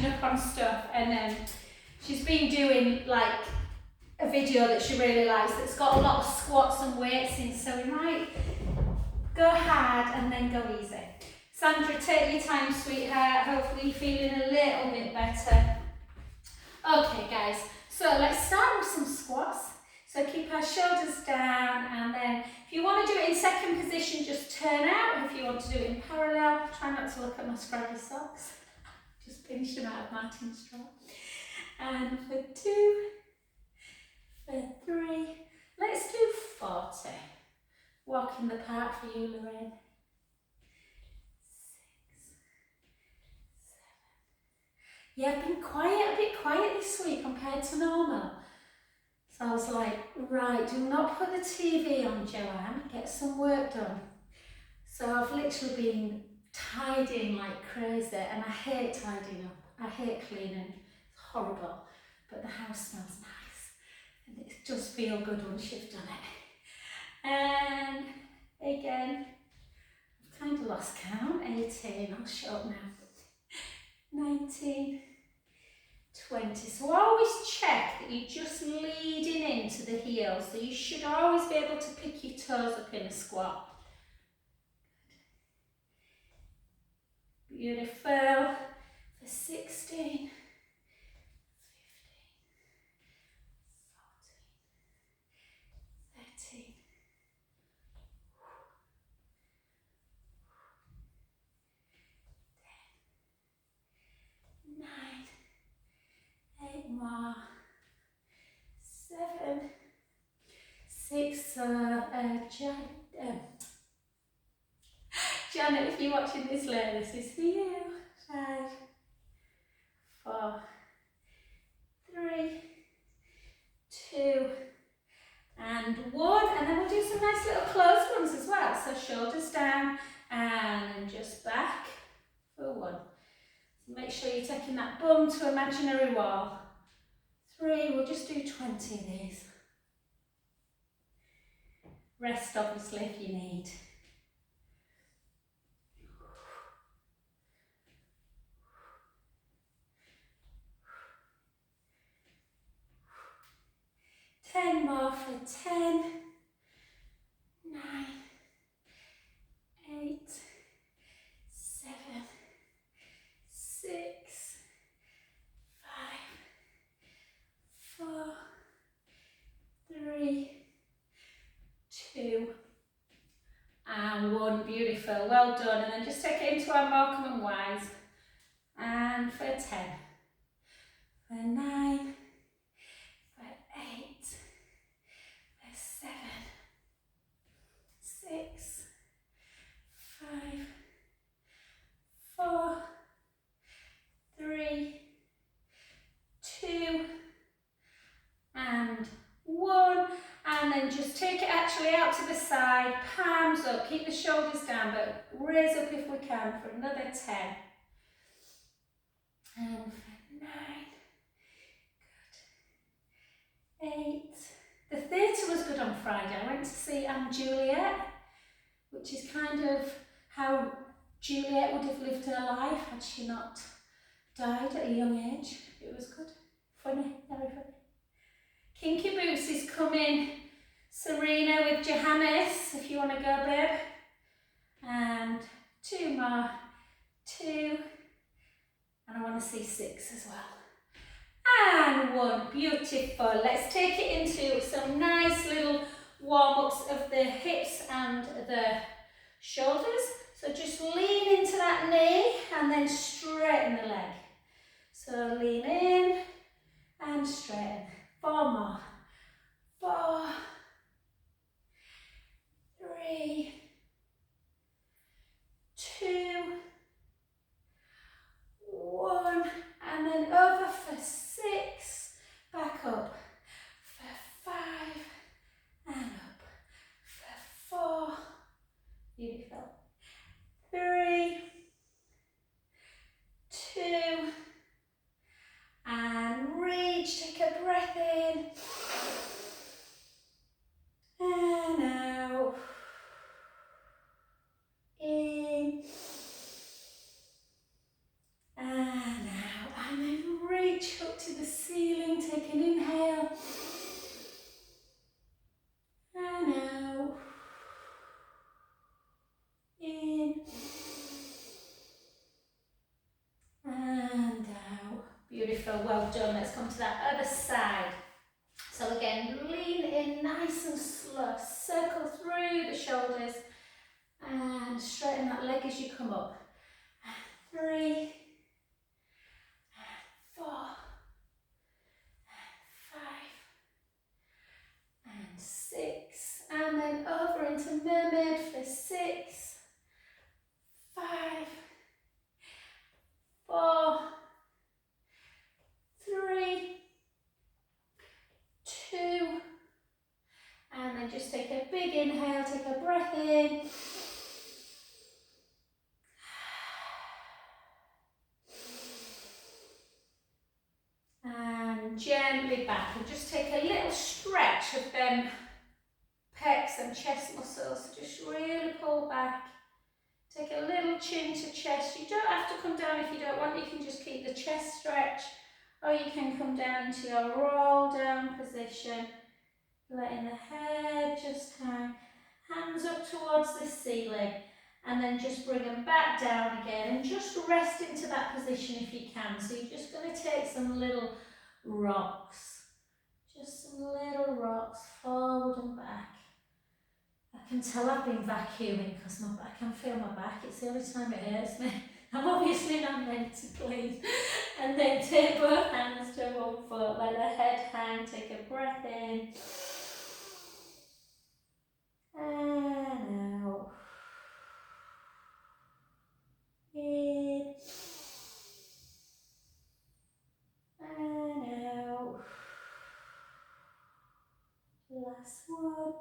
catching up on stuff, and she's been doing like a video that she really likes that's got a lot of squats and weights in, so we might go hard and then go easy. Sandra, take your time, sweetheart. Hopefully you're feeling a little bit better. Okay guys, so let's start with some squats. So keep our shoulders down, and then if you want to do it in second position, just turn out. If you want to do it in parallel, try not to look at my scraggy socks. Just finished them out of Martin's straw. And for 2, for 3, let's do 40. Walk in the park for you, Lorraine. 6, 7. Yeah, I've been a bit quiet this week compared to normal. So I was like, right, do not put the TV on, Joanne, get some work done. So I've literally been tidying like crazy, and I hate tidying up. I hate cleaning, it's horrible, but the house smells nice and it just feels good once you've done it. And again, I've kind of lost count, 18, I'll show up now, 19, 20. So always check that you're just leading into the heels, so you should always be able to pick your toes up in a squat. Beautiful. For 16, 15, 14, 13, 10, 9, 8 more, 7, 6, Janet, if you're watching this later, this is for you. 5, 4, 3, 2, and 1. And then we'll do some nice little closed ones as well. So shoulders down and just back for 1. So make sure you're taking that bum to imaginary wall. 3, we'll just do 20 of these. Rest obviously if you need. Ten more for 10, 9, 8, 7, 6, 5, 4, 3, 2, and 1. Beautiful, well done. And then just take it into our Morecambe and Wise. And for 10, for 9, for 8, for 7, 6, 5, 4, 3, 2, and 1. And then just take it actually out to the side, palms up, keep the shoulders down, but raise up if we can for another 10. And for 9, good, 8. The theatre was good on Friday. I went to see Juliet, which is kind of how Juliet would have lived her life had she not died at a young age. It was good, funny, very funny. Kinky Boots is coming, Serena with Johannes, if you want to go, babe. And 2 more, 2, and I want to see 6 as well. And 1, beautiful. Let's take it into some nice little warm-ups of the hips and the shoulders. So just lean into that knee and then straighten the leg. So lean in and straighten. 4 more. 4, 3, 2, 1, and then over for 6, back up, for 5, and up, for 4, beautiful, 3, 2, and reach, take a breath in, Beautiful, well done. Let's come to that other side. So again, lean in nice and slow, circle through the shoulders and straighten that leg as you come up. 3, 4, 5, and 6, and then over into mermaid for 6, 5, 4, 3, 2, and then just take a big inhale, take a breath in. And gently back, and just take a little stretch of them pecs and chest muscles. So just really pull back. Take a little chin to chest. You don't have to come down if you don't want. You can just keep the chest stretch, or you can come down into your roll down position, letting the head just hang, hands up towards the ceiling, and then just bring them back down again, and just rest into that position if you can. So you're just going to take some little rocks, just some little rocks forward and back. I can tell I've been vacuuming because I can feel my back. It's the only time it hurts me. I'm obviously not meant to, please. And then take both hands to one foot, let the head hang, take a breath in. And out. In. And out. Last one.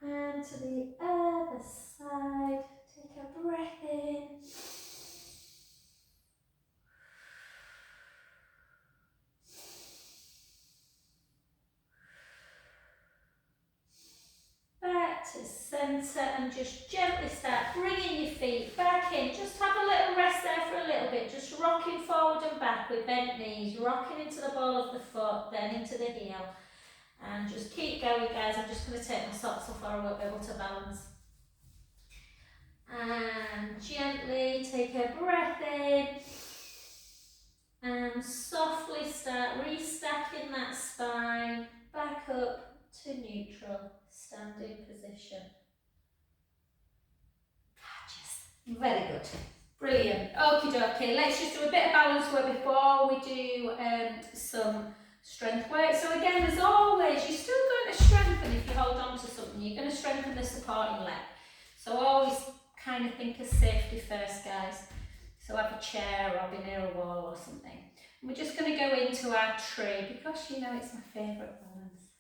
And to the other side, take a breath in. Back to centre, and just gently start bringing your feet back in. Just have a little rest there for a little bit, just rocking forward and back with bent knees, rocking into the ball of the foot, then into the heel. And just keep going, guys. I'm just going to take my socks off or I won't be able to balance. And gently take a breath in. And softly start restacking that spine back up to neutral, standing position. Very good. Brilliant. Okie dokie. Let's just do a bit of balance work before we do some strength work. So again, as always, you're still going to strengthen if you hold on to something. You're going to strengthen the supporting leg. So always kind of think of safety first, guys. So have a chair or be near a wall or something. And we're just going to go into our tree because you know it's my favourite balance.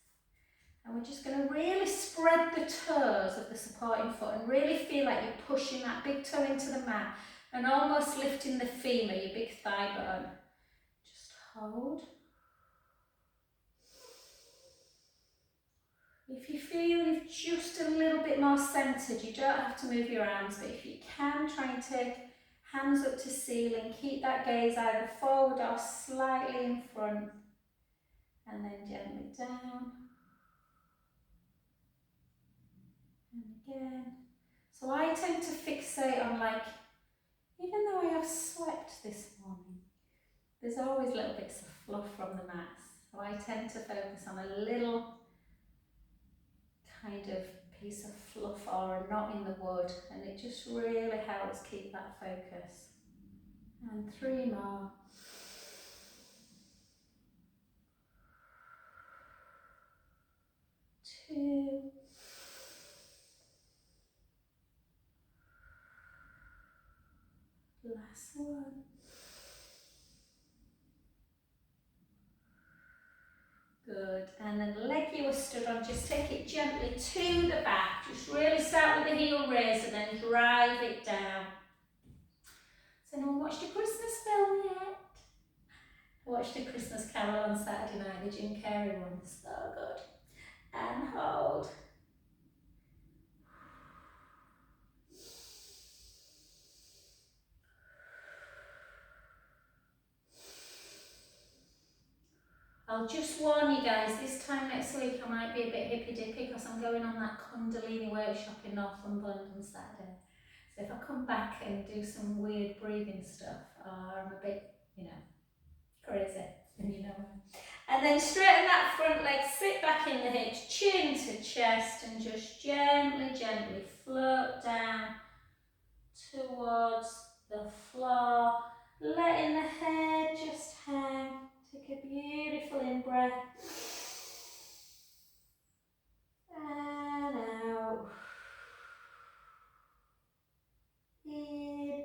And we're just going to really spread the toes of the supporting foot and really feel like you're pushing that big toe into the mat and almost lifting the femur, your big thigh bone. Just hold. If you feel you're just a little bit more centred, you don't have to move your arms, but if you can, try and take hands up to ceiling, keep that gaze either forward or slightly in front, and then gently down. And again. So I tend to fixate on, like, even though I have slept this morning, there's always little bits of fluff from the mats. So I tend to focus on a little kind of piece of fluff or a knot in the wood, and it just really helps keep that focus. And 3 more. 2. Last one. Good. And then the leg you were stood on, just take it gently to the back. Just really start with the heel raise and then drive it down. So no one watched a Christmas film yet? I watched A Christmas Carol on Saturday night, the Jim Carrey one. So good. And hold. I'll just warn you guys, this time next week I might be a bit hippy dippy because I'm going on that Kundalini workshop in Northumberland on Saturday. So if I come back and do some weird breathing stuff, I'm a bit, crazy, and And then straighten that front leg, sit back in the hips, chin to chest, and just gently, gently float down towards the floor, letting the head just hang. Take a beautiful in-breath. And out. In.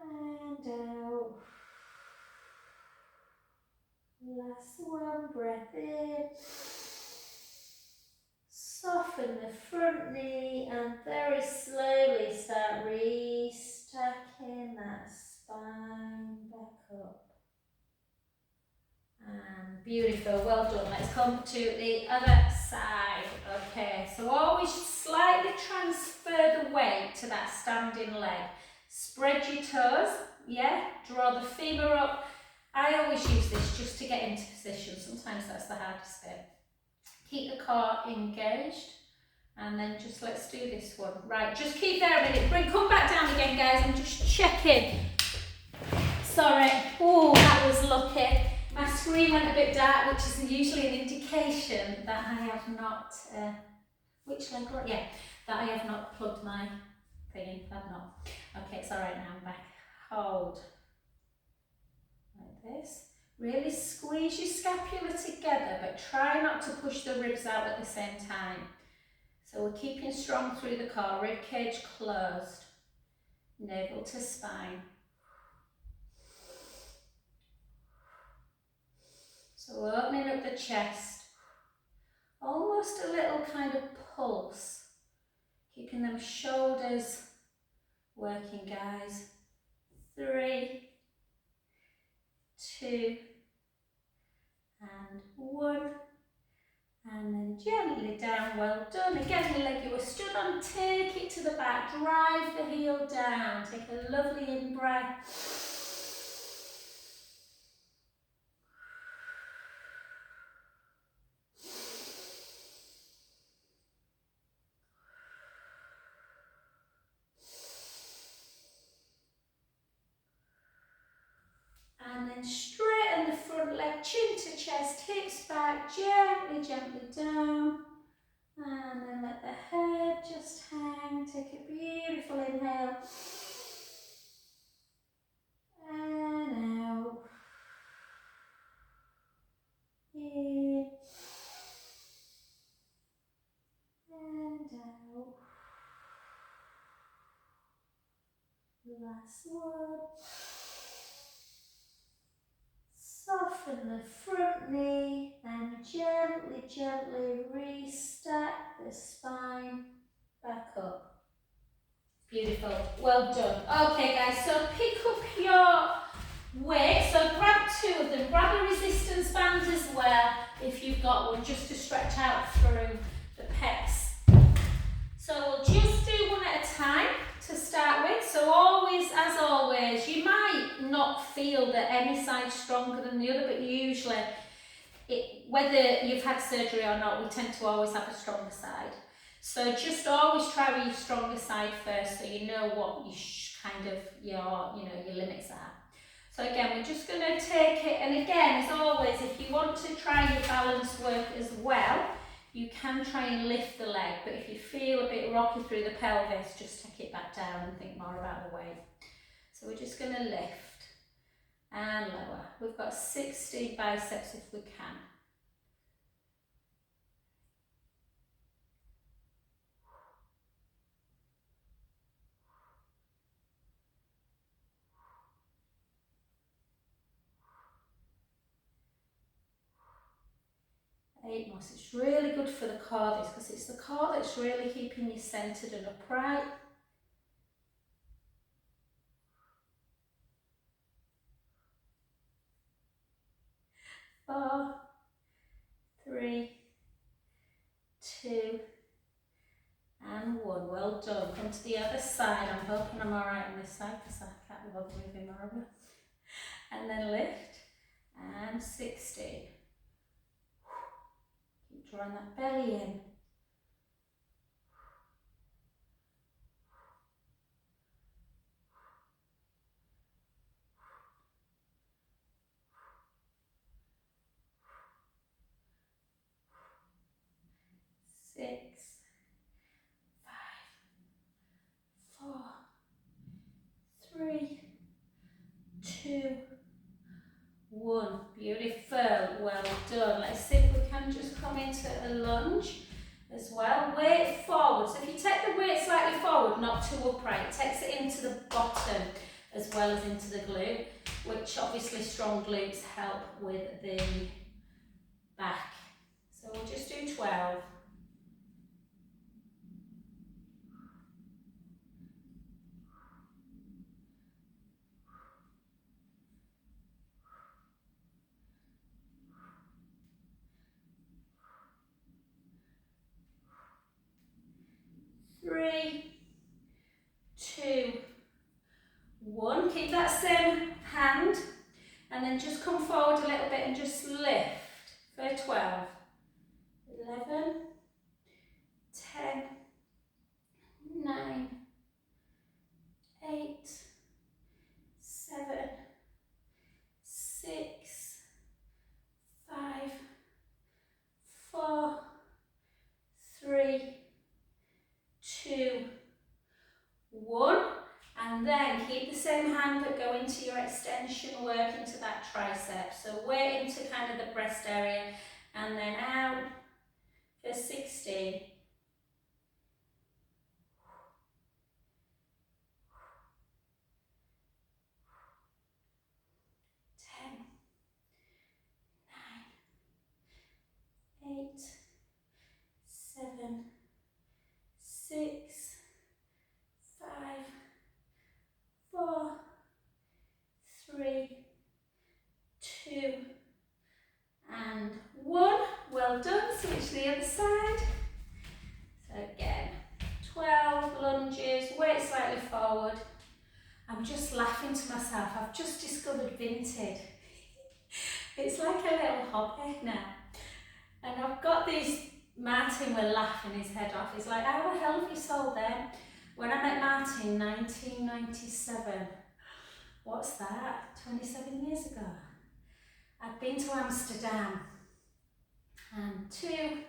And out. Last one, breath in. Soften the front knee and very slowly start restacking that spine back up. And beautiful, well done. Let's come to the other side. Okay, so always slightly transfer the weight to that standing leg. Spread your toes, yeah? Draw the femur up. I always use this just to get into position. Sometimes that's the hardest bit. Keep the core engaged. And then just let's do this one. Right, just keep there a minute. Come back down again, guys. I'm just checking. Sorry. Oh, that was lucky. My screen went a bit dark, which is usually an indication that I have not, which leg? Yeah, that I have not plugged my thing in. I've not. Okay, it's all right now. I'm back. Hold. Like this. Really squeeze your scapula together, but try not to push the ribs out at the same time. So we're keeping strong through the core, rib cage closed, navel to spine. So we're opening up the chest, almost a little kind of pulse, keeping them shoulders working, guys. 3, 2, and 1. And then gently down, well done. Again, the leg you were stood on, take it to the back, drive the heel down, take a lovely in-breath. And then straighten the front leg, chin to chest, hips back, gently, gently down. And then let the head just hang. Take a beautiful inhale. And out. In. And out. Last one. Soften the front knee and gently, gently restack the spine back up. Beautiful, well done. Okay guys, so pick up your weight, so grab 2 of them, grab a resistance band as well if you've got one, just to stretch out through the pecs. So we'll just do one at a time to start with. So always, as always, you might not feel that any side's stronger than the other, but usually, whether you've had surgery or not, we tend to always have a stronger side. So just always try with your stronger side first, so you know what your limits are. So again, we're just going to take it, and again, as always, if you want to try your balance work as well, you can try and lift the leg, but if you feel a bit rocky through the pelvis, just take it back down and think more about the weight. So we're just going to lift and lower. We've got 60 biceps if we can. Eight more. It's really good for the core, because it's the core that's really keeping you centered and upright. 4, 3, 2, and 1. Well done. Come to the other side. I'm hoping I'm alright on this side, because I can't be bothered moving more over. And then lift, and 60. Keep drawing that belly in. out, not too upright. It takes it into the bottom as well as into the glute, which obviously strong glutes help with the back. So we'll just do 12. 3, 2, 1. Keep that same hand and then just come forward a little bit and just lift for 12. 11, 10, 9, 8, 7, 6, 5, 4, 3, 2, 1. And then keep the same hand but go into your extension work into that tricep. So weight into kind of the breast area and then out for 16. 10, 9, 8, 7, 6, 5, 4, 3, 2, and 1. Well done. Switch to the other side. So again, 12 lunges, weight slightly forward. I'm just laughing to myself. I've just discovered Vinted. It's like a little hobby now. And I've got these, Martin were laughing his head off. He's like, how the hell have you sold them? When I met Martin in 1997, what's that, 27 years ago? I'd been to Amsterdam. And 2,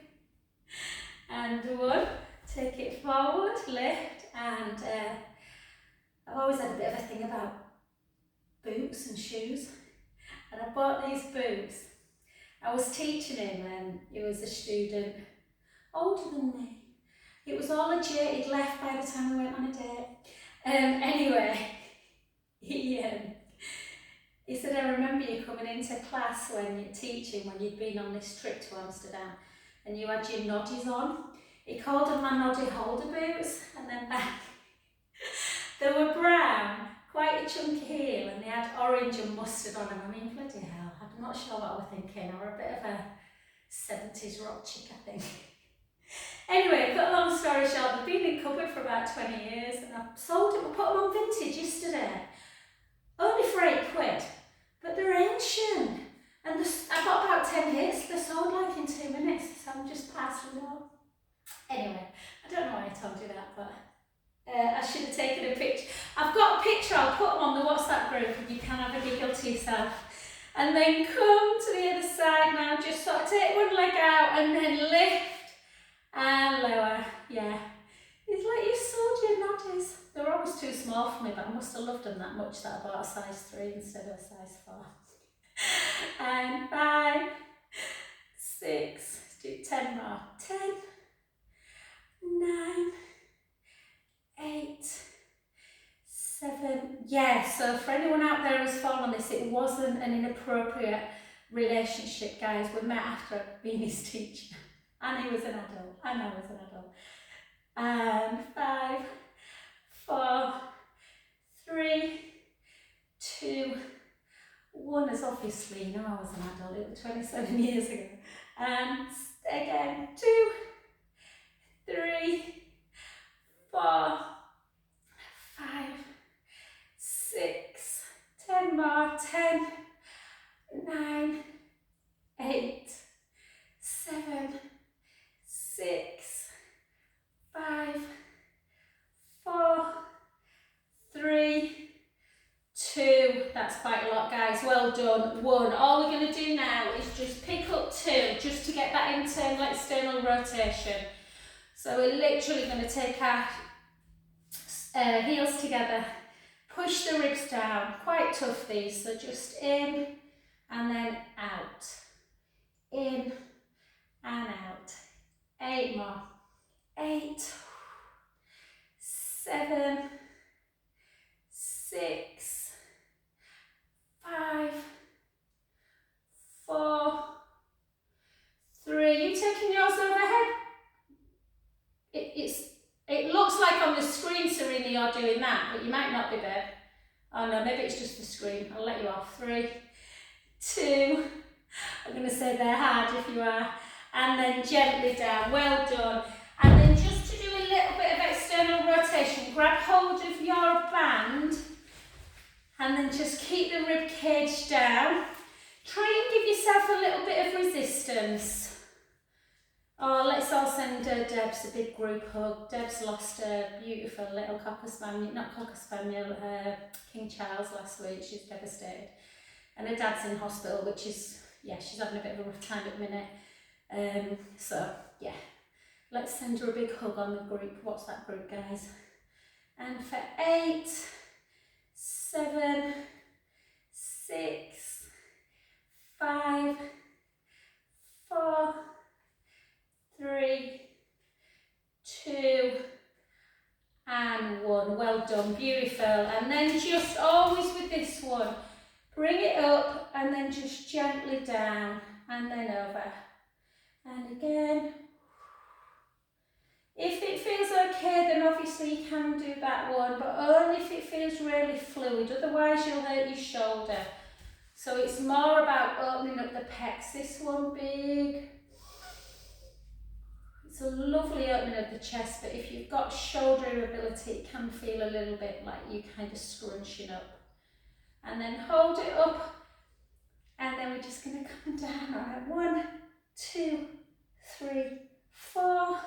and 1. Take it forward, lift, and I've always had a bit of a thing about boots and shoes. And I bought these boots. I was teaching him and he was a student older than me. It was all legit, he'd left by the time we went on a date. Anyway, he said, I remember you coming into class when you're teaching, when you'd been on this trip to Amsterdam, and you had your noddies on. He called them my noddy holder boots, and then back. They were brown, quite a chunky heel, and they had orange and mustard on them. I mean, bloody hell, I'm not sure what we're thinking. I were a bit of a 70s rock chick, I think. Anyway, cut a long story short, they've been in cupboard for about 20 years, and I sold them, I put them on Vintage yesterday. Only for £8, but they're ancient. And I got about 10 hits, they're sold like in 2 minutes, so I'm just passing them on. Anyway, I don't know why I told you that, but I should have taken a picture. I've got a picture, I'll put them on the WhatsApp group and you can have a giggle to yourself. And then come to the other side now, just sort of take one leg out and then lift and lower. Yeah, it's like you sold your noddies. They were always too small for me, but I must have loved them that much that I bought a size 3 instead of a size 4. And 5, 6, let's do 10 more. 10, 9, 8, 7. Yeah, so for anyone out there who's following this, it wasn't an inappropriate relationship, guys. We met after I'd been his teacher. And he was an adult, and I was an adult. And 5, 4, 3, 2, 1, as obviously, you know I was an adult, it was 27 years ago. And again, 2, 3, 4, 5, 6, 10 more, 10, 9, 8, 7, 6, 5, 4, 3, 2. That's quite a lot, guys. Well done. 1. All we're going to do now is just pick up 2, just to get that internal external rotation. So we're literally going to take our heels together, push the ribs down. Quite tough these. So just in and then out. In and out. 8 more. 8, 7, 6, 5, 4, 3. You taking yours overhead? It looks like on the screen, Serena, you're doing that, but you might not be, babe. Oh no, maybe it's just the screen. I'll let you off. 3, 2. I'm going to say they're hard if you are. And then gently down. Well done. And then just to do a little bit of external rotation, grab hold of your band and then just keep the rib cage down. Try and give yourself a little bit of resistance. Oh, let's all send Debs a big group hug. Debs lost a beautiful little Cocker Spaniel, not Cocker Spaniel, King Charles last week. She's devastated. And her dad's in hospital, which is, yeah, she's having a bit of a rough time at the minute. So, yeah, let's send her a big hug on the group. What's that group, guys? And for 8, 7, 6, 5, 4, 3, 2, and 1. Well done, beautiful. And then just always with this one, bring it up and then just gently down and then over. And again. If it feels okay, then obviously you can do that one, but only if it feels really fluid, otherwise you'll hurt your shoulder. So it's more about opening up the pecs. This one big. It's a lovely opening of the chest, but if you've got shoulder irritability, it can feel a little bit like you kind of scrunching up. And then hold it up, and then we're just going to come down. All right, 1, 2, 3, 4,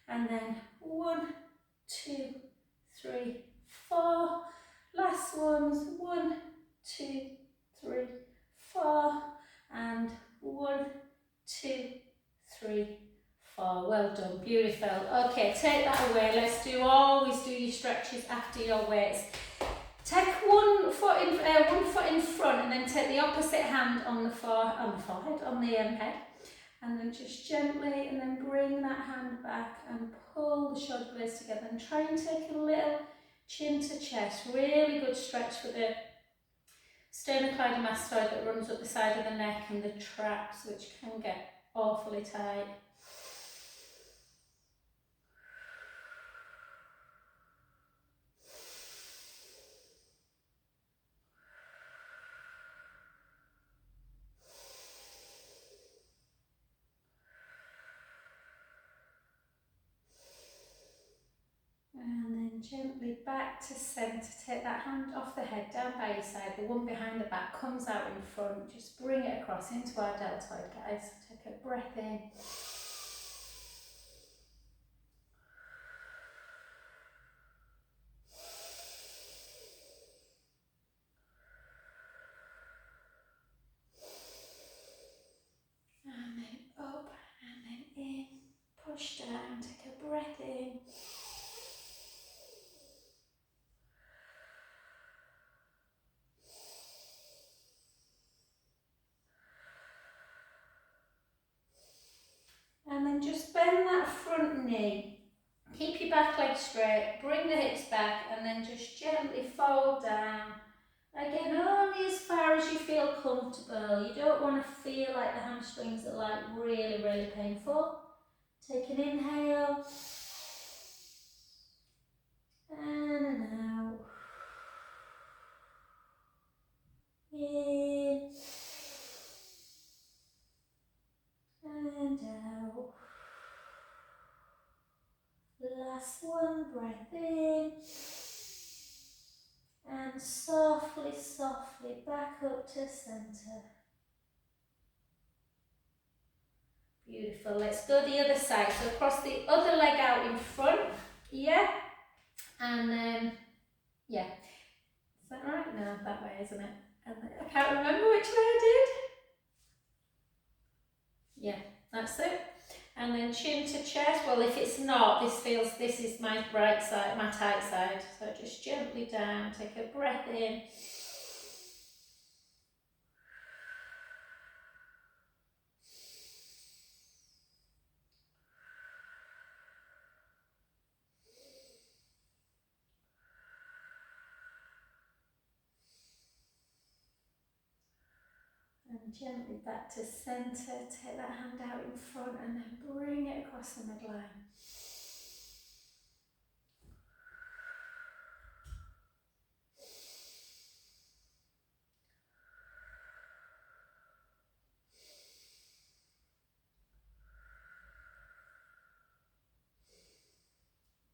and then 1, 2, 3, 4. Last ones, 1, 2, 3, 4, and 1, 2, 3, 4. Well done, beautiful. Okay, take that away. Let's always do your stretches after your weights. Take one foot in front, and then take the opposite hand on the forehead, on the head, and then just gently, and then bring that hand back and pull the shoulder blades together, and try and take a little chin to chest. Really good stretch for the sternocleidomastoid that runs up the side of the neck and the traps, which can get awfully tight. And then gently back to centre. Take that hand off the head, down by your side. The one behind the back comes out in front. Just bring it across into our deltoid, guys. Take a breath in. And then up, and then in. Push down, take a breath in. And then just bend that front knee. Keep your back leg straight, bring the hips back, and then just gently fold down. Again, only as far as you feel comfortable. You don't want to feel like the hamstrings are like really, really painful. Take an inhale. And an out. In. And out. Last one, breath in. And softly, softly back up to centre. Beautiful. Let's go the other side. So cross the other leg out in front. Yeah. And then, yeah. Is that right? No, that way, isn't it? And then, I can't remember which way I did. Yeah, that's it. And then chin to chest. Well, if it's not, this is my right side, my tight side. So just gently down, take a breath in. And gently back to centre, take that hand out in front and then bring it across the midline.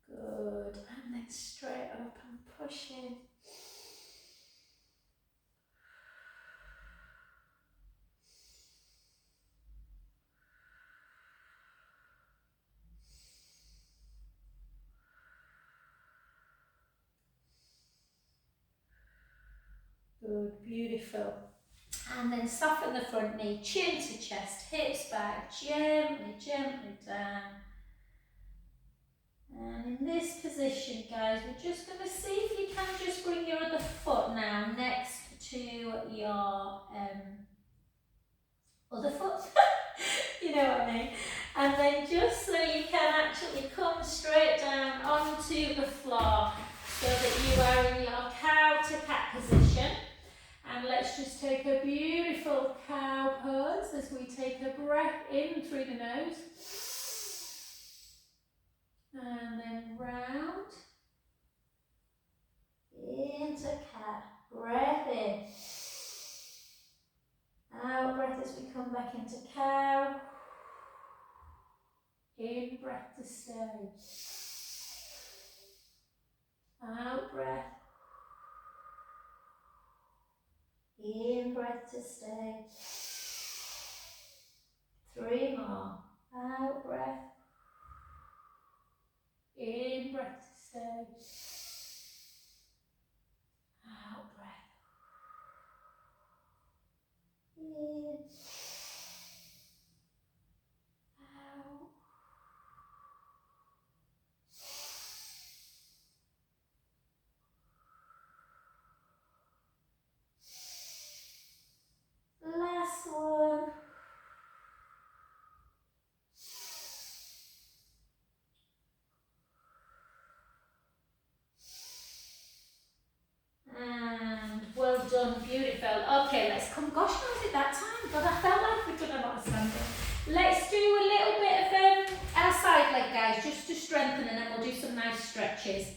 Good, and then straight up and push in. Good, beautiful. And then soften the front knee, chin to chest, hips back, gently, gently down. And in this position, guys, we're just going to see if you can just bring your other foot now next to your other foot. You know what I mean? And then just so you can actually come straight down onto the floor so that you are in your cow to cat position. And let's just take a beautiful cow pose as we take a breath in through the nose. And then round. Into cat. Breath in. Out breath as we come back into cow. In breath to stay. Out breath. In breath to stay. 3 more. Out breath. In breath to stay. Out breath. In. Out. Last one. And well done, beautiful. Okay, let's come. Gosh, how was it that time? God, I felt like we've done a lot of standing. Let's do a little bit of our side leg, guys, just to strengthen, and then we'll do some nice stretches.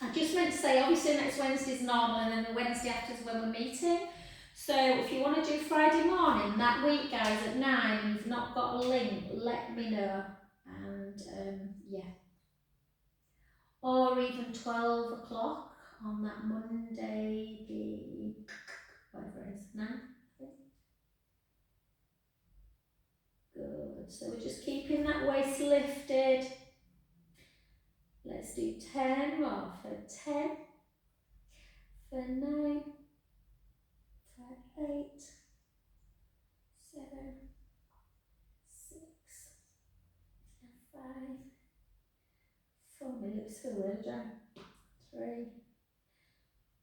I just meant to say, obviously next Wednesday's normal, and then the Wednesday after is when we're meeting. So if you want to do Friday morning that week, guys, at 9, and you've not got a link, let me know. And yeah. Or even 12 o'clock on that Monday, the whatever it is, 9, I think. Good. So we're just keeping that waist lifted. Let's do 10 more for 10, for 9, for 8, 7, 6, and 5. 4 minutes for the down. 3,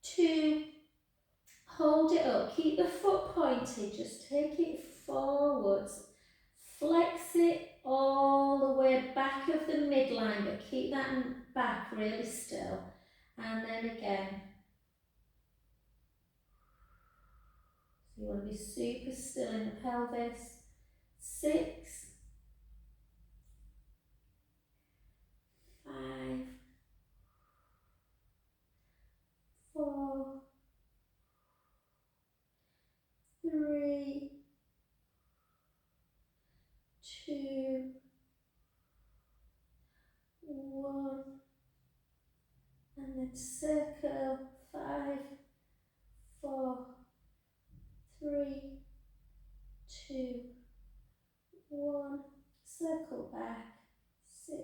2. Hold it up. Keep the foot pointed. Just take it forwards. Flex it all the way back of the midline, but keep that back really still. And then again. So you want to be super still in the pelvis. 6, 5, 4, 3, 2, 1, and then circle. 5, 4, 3, 2, 1, circle back. 6,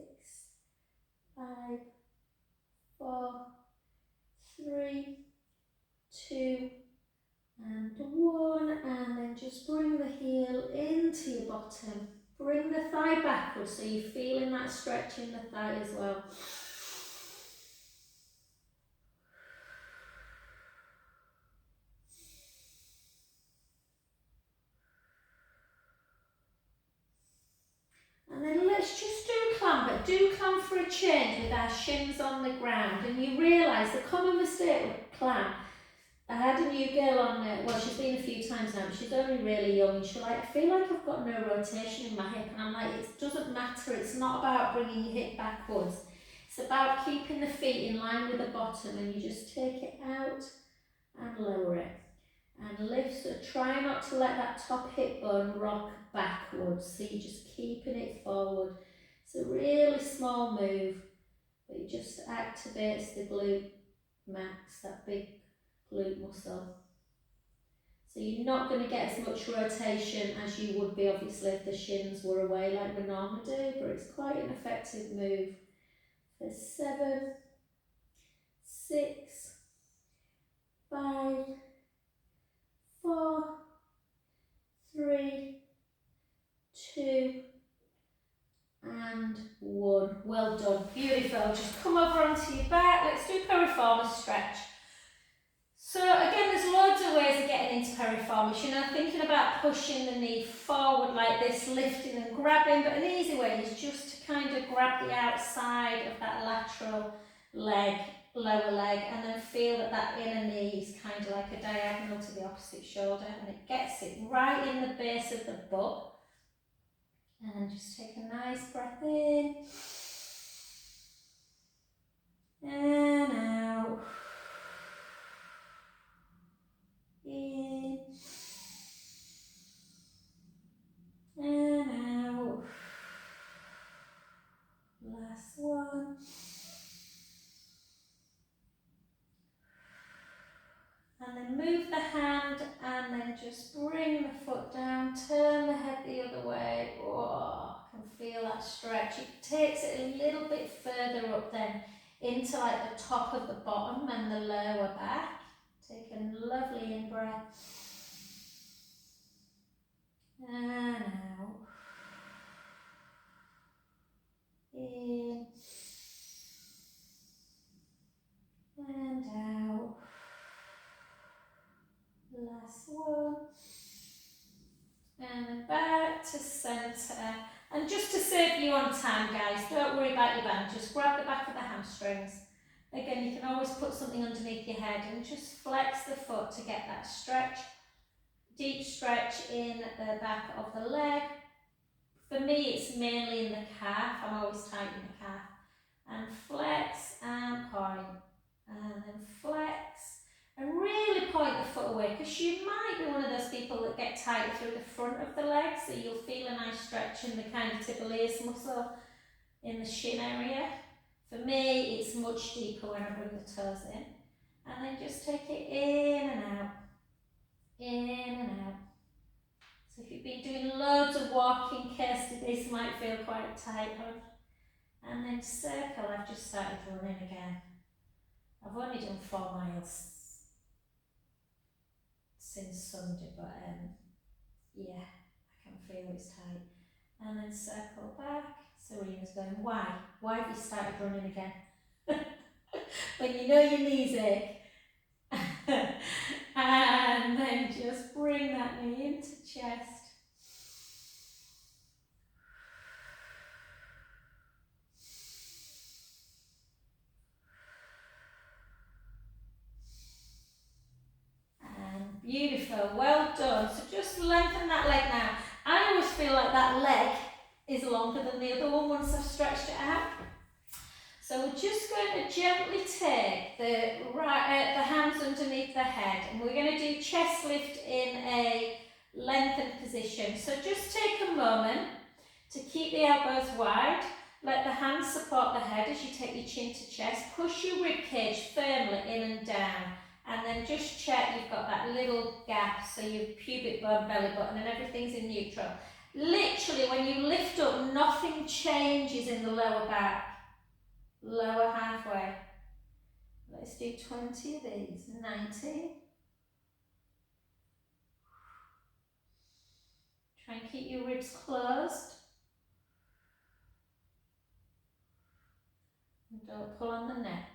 5, 4, 3, 2, and 1, and then just bring the heel into your bottom. Bring the thigh backwards so you're feeling that stretch in the thigh as well. And then let's just do climb, but do climb for a change with our shins on the ground. And you realise the common mistake with climb I had a new girl on, well, she's been a few times now, but she's only really young. And she's like, I feel like I've got no rotation in my hip. And I'm like, it doesn't matter. It's not about bringing your hip backwards. It's about keeping the feet in line with the bottom, and you just take it out and lower it. And lift, so try not to let that top hip bone rock backwards. So you're just keeping it forward. It's a really small move, but it just activates the glute max, that big glute muscle. So you're not going to get as much rotation as you would be obviously if the shins were away like we normally do, but it's quite an effective move. For 7, 6, 5, 4, 3, 2, and 1. Well done, beautiful. Just come over onto your back. Let's do piriformis stretch. So again, there's loads of ways of getting into piriformis. You know, thinking about pushing the knee forward like this, lifting and grabbing, but an easy way is just to kind of grab the outside of that lateral leg, lower leg, and then feel that that inner knee is kind of like a diagonal to the opposite shoulder, and it gets it right in the base of the butt. And just take a nice breath in and out. In and out. Last one. And then move the hand and then just bring the foot down, turn the head the other way. Oh, I can feel that stretch. It takes it a little bit further up then into like the top of the bottom and the lower back. Take a lovely in breath. And out. In and out. Last one. And then back to centre. And just to save you on time, guys, don't worry about your band. Just grab the back of the hamstrings. Again, you can always put something underneath your head and just flex the foot to get that stretch. Deep stretch in the back of the leg. For me, it's mainly in the calf. I'm always tight in the calf. And flex and point. And then flex. And really point the foot away, because you might be one of those people that get tight through the front of the leg, so you'll feel a nice stretch in the kind of tibialis muscle in the shin area. For me, it's much deeper when I bring the toes in. And then just take it in and out. In and out. So if you've been doing loads of walking, Kirsty, this might feel quite tight. And then circle, I've just started running again. I've only done 4 miles since Sunday, but yeah, I can feel it's tight. And then circle back. Serena's going, why? Why have you started running again? When you know your knees ache. And then just bring that knee into chest. And beautiful, well done. So just lengthen that leg now. I always feel like that leg is longer than the other one once I've stretched it out. So we're just going to gently take the hands underneath the head, and we're going to do chest lift in a lengthened position. So just take a moment to keep the elbows wide. Let the hands support the head as you take your chin to chest. Push your rib cage firmly in and down. And then just check you've got that little gap, so your pubic bone, belly button, and everything's in neutral. Literally, when you lift up, nothing changes in the lower back. Lower halfway. Let's do 20 of these. 19. Try and keep your ribs closed. And don't pull on the neck.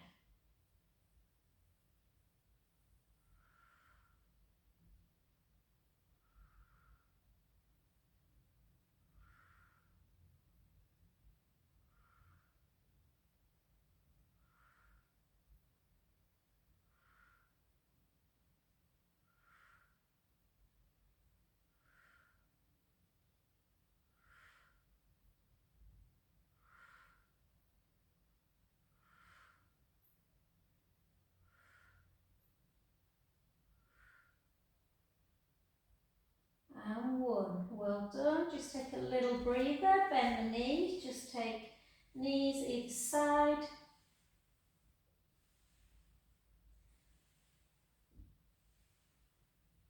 well done. Just take a little breather, bend the knees, just take knees either side.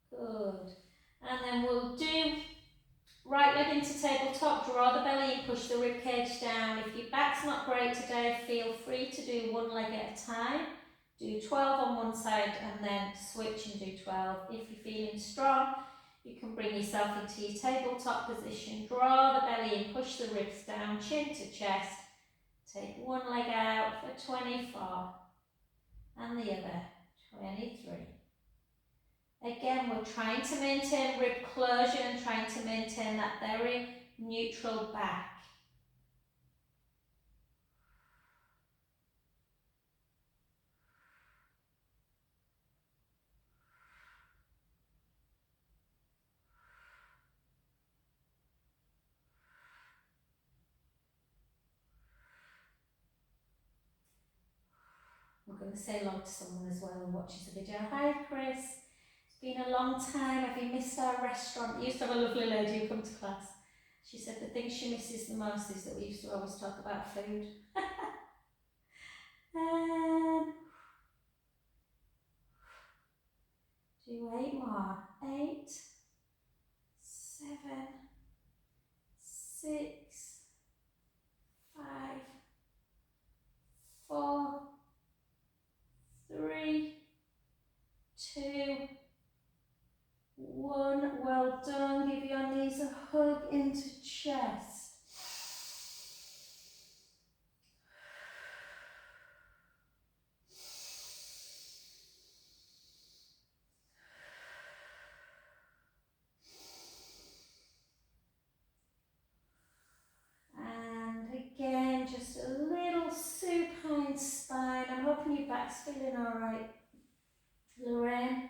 Good. And then we'll do right leg into tabletop, draw the belly and push the rib cage down. If your back's not great today, feel free to do one leg at a time. Do 12 on one side and then switch and do 12. If you're feeling strong, you can bring yourself into your tabletop position. Draw the belly in, push the ribs down, chin to chest. Take one leg out for 24 and the other 23. Again, we're trying to maintain rib closure and trying to maintain that very neutral back. I'm going to say hello to someone as well who watches the video. Hi Chris, it's been a long time. Have you missed our restaurant? We used to have a lovely lady who come to class. She said the thing she misses the most is that we used to always talk about food. Do 8 more. 8, 7, 6, 5, 4, 3, 2, 1. Well done. Give your knees a hug into chest. And again, just a little supine spine. I'm hoping your back's feeling all right, Lorraine.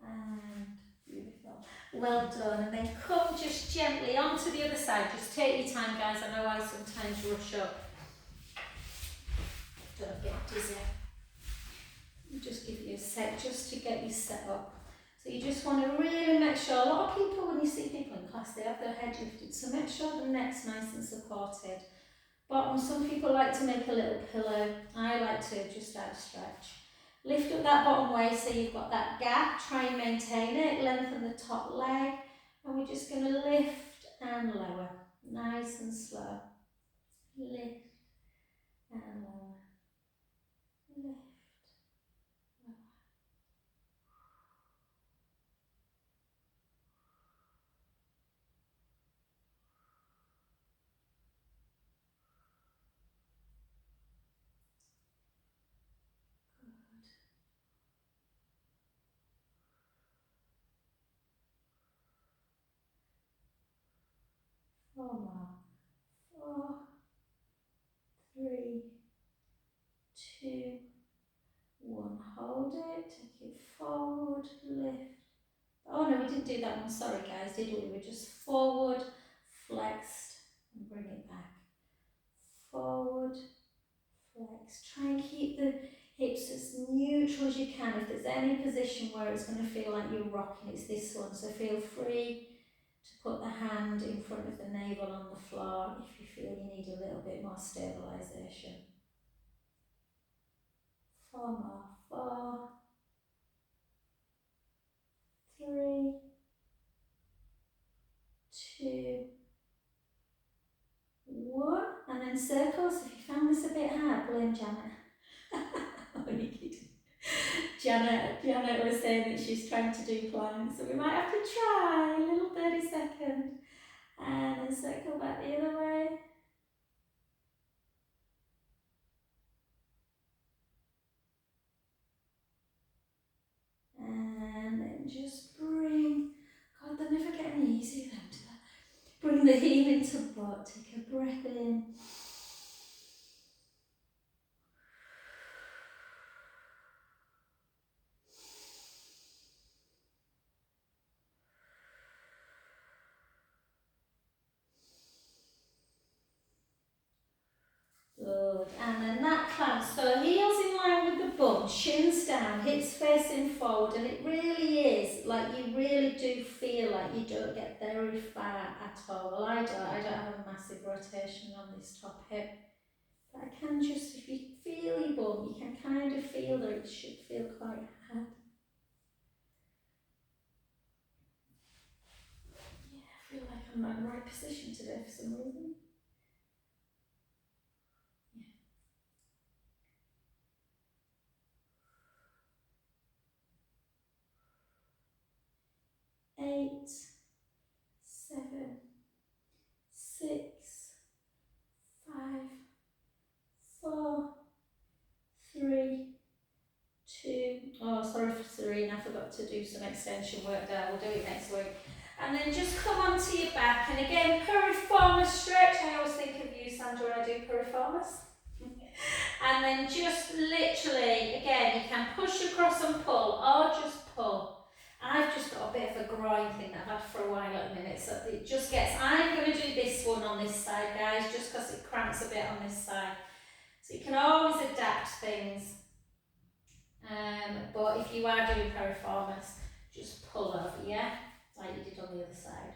And beautiful. Well done. And then come just gently onto the other side. Just take your time, guys. I know I sometimes rush up. Don't get dizzy. Just give you a sec just to get you set up. So you just want to really make sure, a lot of people, when you see people in class, they have their head lifted. So make sure the neck's nice and supported. Bottom, some people like to make a little pillow. I like to just outstretch. Lift up that bottom waist so you've got that gap. Try and maintain it. Lengthen the top leg. And we're just going to lift and lower. Nice and slow. Lift and lower. Lift. Four more. 4, 3, 2, 1. Hold it. Take it forward. Lift. Oh no, we didn't do that one. Sorry guys, did we? We're just forward, flexed, and bring it back. Forward, flex. Try and keep the hips as neutral as you can. If there's any position where it's going to feel like you're rocking, it's this one. So feel free to put the hand in front of the navel on the floor if you feel you need a little bit more stabilisation. 4 more. 4, 3, 2, 1. And then circles. If you found this a bit hard, blame Janet. Oh, you kidding. Janet was saying that she's trying to do planks, so we might have to try a little 30 second. And then circle back the other way. And then just bring, God, they're never getting easy then, do they? Bring the heel into butt, take a breath in. Good, and then that clamps, so heels in line with the bum. bum, shins down, hips facing forward, and it really is like you really do feel like you don't get very far at all. Well, I don't have a massive rotation on this top hip, but I can just, if you feel your bum, you can kind of feel that it should feel quite hard. Yeah, I feel like I'm not in the right position today for some reason. 8, 7, 6, 5, 4, 3, 2. Oh, sorry for Serena, I forgot to do some extension work there. We'll do it next week. And then just come onto your back. And again, piriformis stretch. I always think of you, Sandra, when I do piriformis. And then just literally, again, you can push across and pull, or just pull. I've just got a bit of a groin thing that I've had for a while at the minute, so it just gets, I'm going to do this one on this side, guys, just because it cramps a bit on this side. So you can always adapt things. But if you are doing piriformis, just pull over, yeah? Like you did on the other side.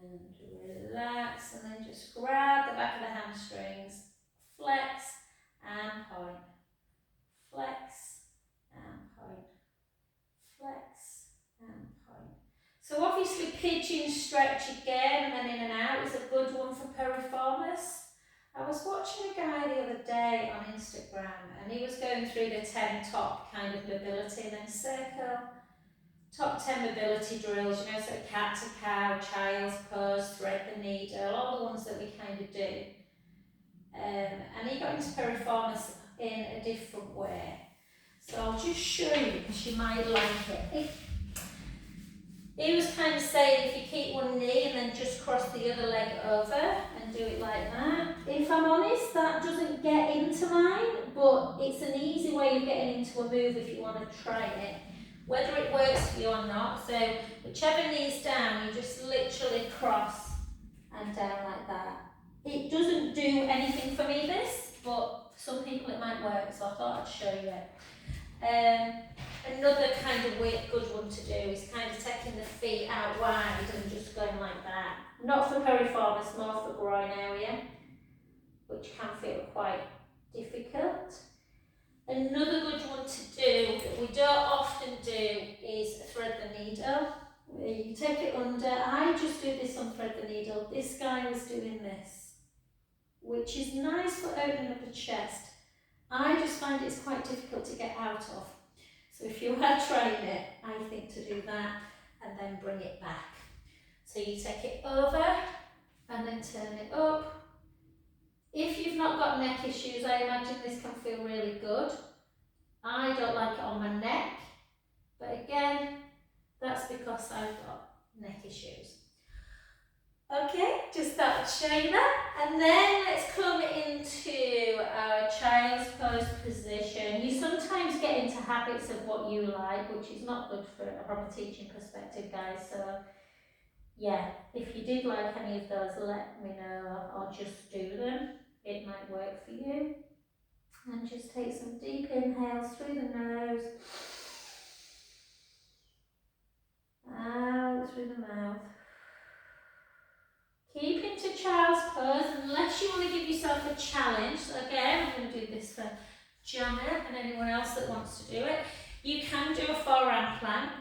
And relax, and then just grab the back of the hamstrings, flex and point, flex and point, flex and point. So obviously pigeon stretch again and then in and out is a good one for piriformis. I was watching a guy the other day on Instagram and he was going through the 10 top kind of mobility and then circle top 10 mobility drills, you know, so cat to cow, child's pose, thread the needle, all the ones that we kind of do. And he got into piriformis in a different way. So I'll just show you because you might like it. He was kind of saying if you keep one knee and then just cross the other leg over and do it like that. If I'm honest, that doesn't get into mine, but it's an easy way of getting into a move if you want to try it. Whether it works for you or not, so whichever knee's down, you just literally cross and down like that. It doesn't do anything for me, this, but for some people it might work, so I thought I'd show you it. Another kind of good one to do is kind of taking the feet out wide and just going like that. Not for piriformis, more for groin area, which can feel quite difficult. Another good one to do that we don't often do is thread the needle. You take it under. I just do this on thread the needle. This guy was doing this, which is nice for opening up the chest. I just find it's quite difficult to get out of. So if you are trying it, I think to do that and then bring it back. So you take it over and then turn it up. If you've not got neck issues, I imagine this can feel really good. I don't like it on my neck, but again, that's because I've got neck issues. Okay, just thought I'd show you that. And then let's come into our child's pose position. You sometimes get into habits of what you like, which is not good from a teaching perspective, guys. So yeah, if you did like any of those, let me know or just do them. It might work for you. And just take some deep inhales through the nose, out through the mouth. Keep into child's pose unless you want to give yourself a challenge. So again, I'm going to do this for Janet and anyone else that wants to do it. You can do a forearm plank,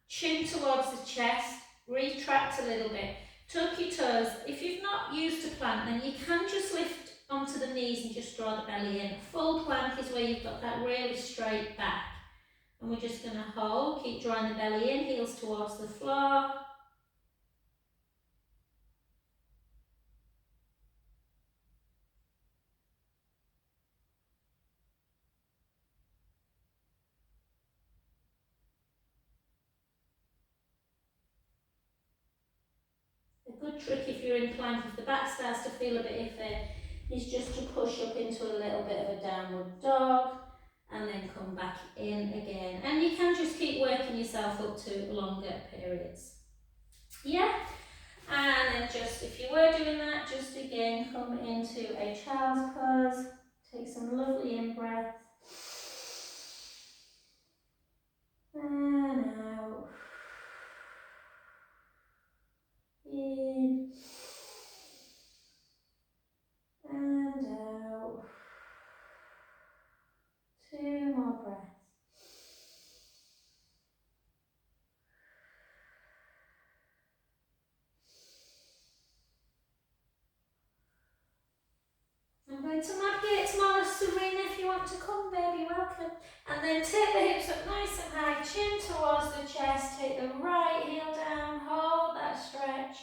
chin towards the chest, retract a little bit, tuck your toes. If you've not used a plank, then you can just lift onto the knees and just draw the belly in. Full plank is where you've got that really straight back. And we're just going to hold, keep drawing the belly in, heels towards the floor. A good trick if you're in plank, if the back starts to feel a bit iffy, is just to push up into a little bit of a downward dog and then come back in again. And you can just keep working yourself up to longer periods. Yeah? And then just, if you were doing that, just again come into a child's pose. Take some lovely in-breaths. And out. In. And out. 2 more breaths. I'm going to mark it. It's Mala Serena. If you want to come, baby, welcome. And then take the hips up nice and high, chin towards the chest. Take the right heel down, hold that stretch.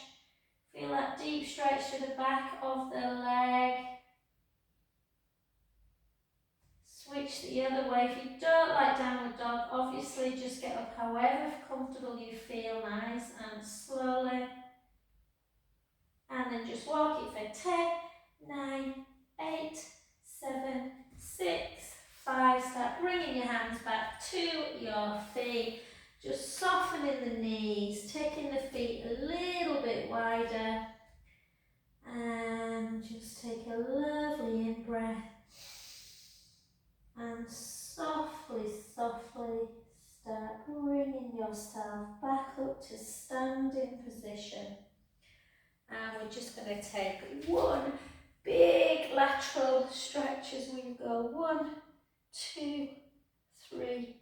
Feel that deep stretch to the back of the leg. Switch the other way. If you don't like downward dog, obviously just get up however comfortable you feel, nice and slowly. And then just walk it for 10, 9, 8, 7, 6, 5. Start bringing your hands back to your feet. Just softening the knees, taking the feet a little bit wider. And just take a lovely in-breath. And softly, softly start bringing yourself back up to standing position. And we're just going to take one big lateral stretch as we go. 1, 2, 3,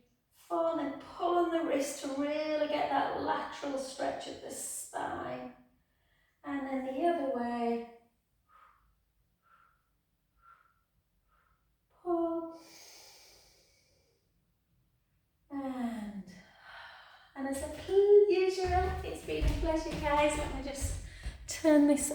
4. And then pull on the wrist to really get that lateral stretch of the spine. And then the other way. Pull. And as usual, it's been a pleasure, guys. Let me just turn this